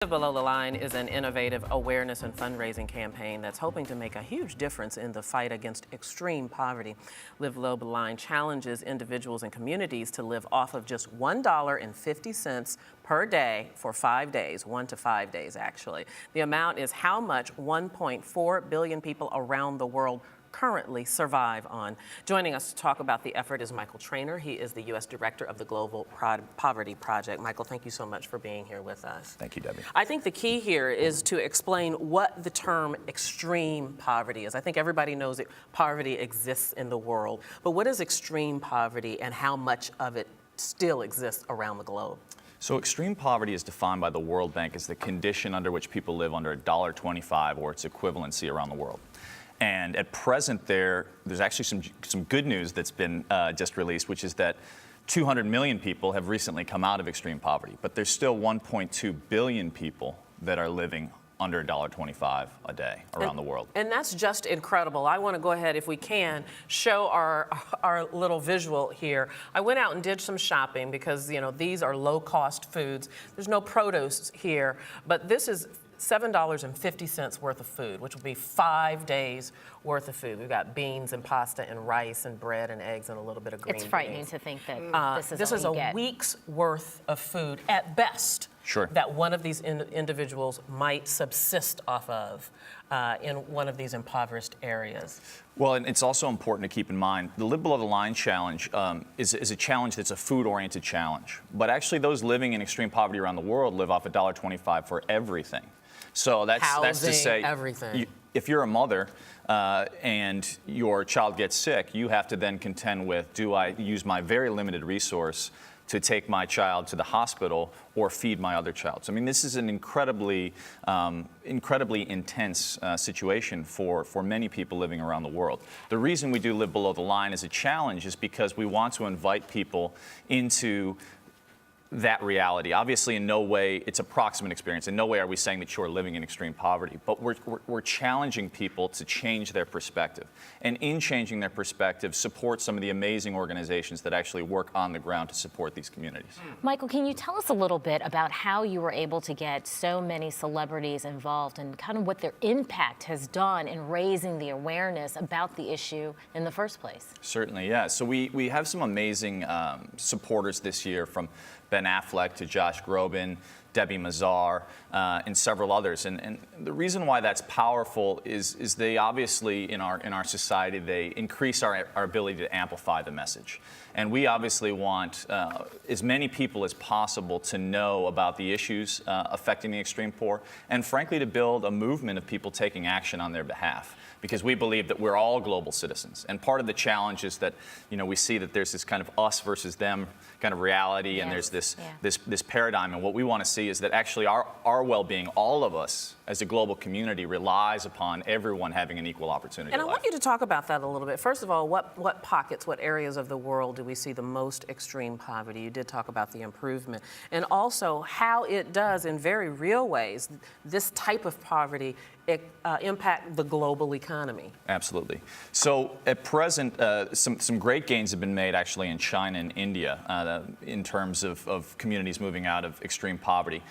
Live Below the Line is an innovative awareness and fundraising campaign that's hoping to make a huge difference in the fight against extreme poverty. Live Below the Line challenges individuals and communities to live off of just $1.50 per day for 5 days, 1 to 5 days actually. The amount is how much 1.4 billion people around the world currently survive on. Joining us to talk about the effort is Michael Trainer. He is the U.S. Director of the Global Poverty Project. Michael, thank you so much for being here with us. Thank you, Debbie. I think the key here is to explain what the term extreme poverty is. I think everybody knows that poverty exists in the world, but what is extreme poverty and how much of it still exists around the globe? So extreme poverty is defined by the World Bank as the condition under which people live under $1.25 or its equivalency around the world. And at present, there's actually some good news that's been just released, which is that 200 million people have recently come out of extreme poverty, but there's still 1.2 billion people that are living under $1.25 a day around the world. And that's just incredible. I want to go ahead, if we can, show our little visual here. I went out and did some shopping because, you know, these are low-cost foods. There's no produce here, but this is $7.50 worth of food, which will be 5 days worth of food. We've got beans and pasta and rice and bread and eggs and a little bit of green beans. It's frightening to think that this is all you get. A week's worth of food at best. Sure. That one of these individuals might subsist off of in one of these impoverished areas. Well, and it's also important to keep in mind, the Live Below the Line challenge is a challenge that's a food-oriented challenge. But actually, those living in extreme poverty around the world live off $1.25 for everything. So that's to say, everything. If you're a mother and your child gets sick, you have to then contend with, do I use my very limited resource to take my child to the hospital or feed my other child? So, I mean, this is an incredibly intense situation for many people living around the world. The reason we do Live Below the Line as a challenge is because we want to invite people into that reality. Obviously, in no way, it's approximate experience. In no way are we saying that you're living in extreme poverty, but we're challenging people to change their perspective. And in changing their perspective, support some of the amazing organizations that actually work on the ground to support these communities. Michael, can you tell us a little bit about how you were able to get so many celebrities involved and kind of what their impact has done in raising the awareness about the issue in the first place? Certainly, yeah. So we have some amazing supporters this year, from Ben Affleck to Josh Groban, Debbie Mazar, and several others. And the reason why that's powerful is they obviously, in our society, they increase our ability to amplify the message. And we obviously want as many people as possible to know about the issues affecting the extreme poor, and frankly, to build a movement of people taking action on their behalf. Because we believe that we're all global citizens. And part of the challenge is that, you know, we see that there's this kind of us versus them kind of reality, and there's this paradigm. And what we want to see is that actually our well-being, all of us as a global community, relies upon everyone having an equal opportunity. And I want you to talk about that a little bit. First of all, what pockets, what areas of the world do we see the most extreme poverty? You did talk about the improvement. And also how it does, in very real ways, this type of poverty impact the global economy. Absolutely. So at present, some great gains have been made actually in China and India in terms of communities moving out of extreme poverty.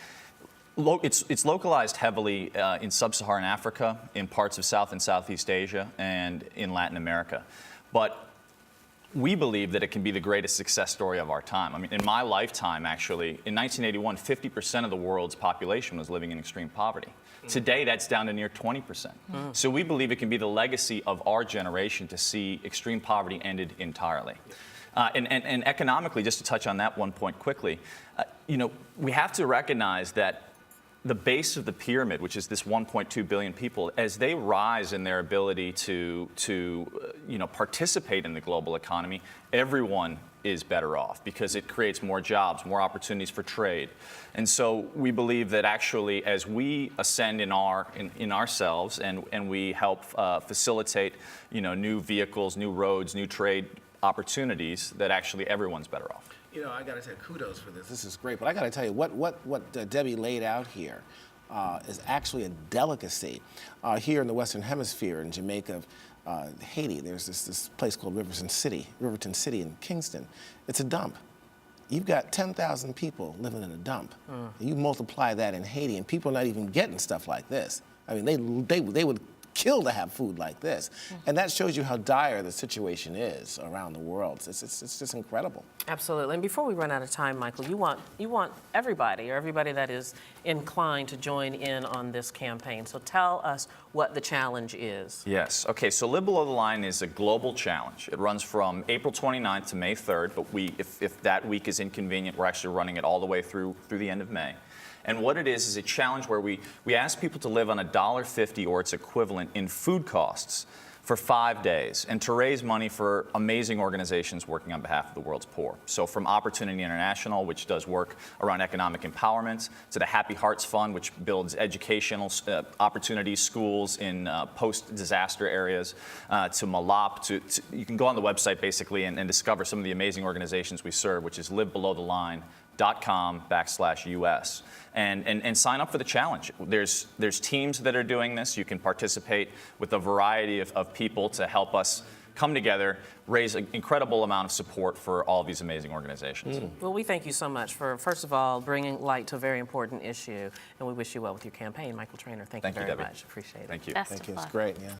It's localized heavily in sub-Saharan Africa, in parts of South and Southeast Asia, and in Latin America. But we believe that it can be the greatest success story of our time. I mean, in my lifetime, actually, in 1981, 50% of the world's population was living in extreme poverty. Today, that's down to near 20%. So we believe it can be the legacy of our generation to see extreme poverty ended entirely. And economically, just to touch on that one point quickly, you know, we have to recognize that the base of the pyramid, which is this 1.2 billion people, as they rise in their ability to you know, participate in the global economy, everyone is better off because it creates more jobs, more opportunities for trade. And so we believe that actually as we ascend in ourselves and we help facilitate, you know, new vehicles, new roads, new trade opportunities, that actually everyone's better off. You know, I got to say kudos for this. This is great. But I got to tell you, what Debbie laid out here is actually a delicacy. Here in the Western Hemisphere, in Jamaica, Haiti, there's this place called Riverton City in Kingston. It's a dump. you've got 10,000 people living in a dump. You multiply that in Haiti, and people are not even getting stuff like this. I mean, they would kill to have food like this. And that shows you how dire the situation is around the world. It's just incredible. Absolutely. And before we run out of time, Michael, you want everybody, or everybody that is inclined to join in on this campaign. So tell us what the challenge is. Yes. Okay, so Live Below the Line is a global challenge. It runs from April 29th to May 3rd, but if that week is inconvenient, we're actually running it all the way through the end of May. And what it is a challenge where we ask people to live on $1.50 or its equivalent in food costs for 5 days, and to raise money for amazing organizations working on behalf of the world's poor. So from Opportunity International, which does work around economic empowerment, to the Happy Hearts Fund, which builds educational opportunities, schools in post-disaster areas, to MALOP. You can go on the website basically and discover some of the amazing organizations we serve, which is livebelowtheline.com/US. And sign up for the challenge. There's teams that are doing this. You can participate with a variety of people to help us come together, raise an incredible amount of support for all of these amazing organizations. Well, we thank you so much for, first of all, bringing light to a very important issue, and we wish you well with your campaign. Michael Trainer, thank you very Debbie. much. Appreciate it. Thank you. Best Thank of you. It's luck. great. Yeah.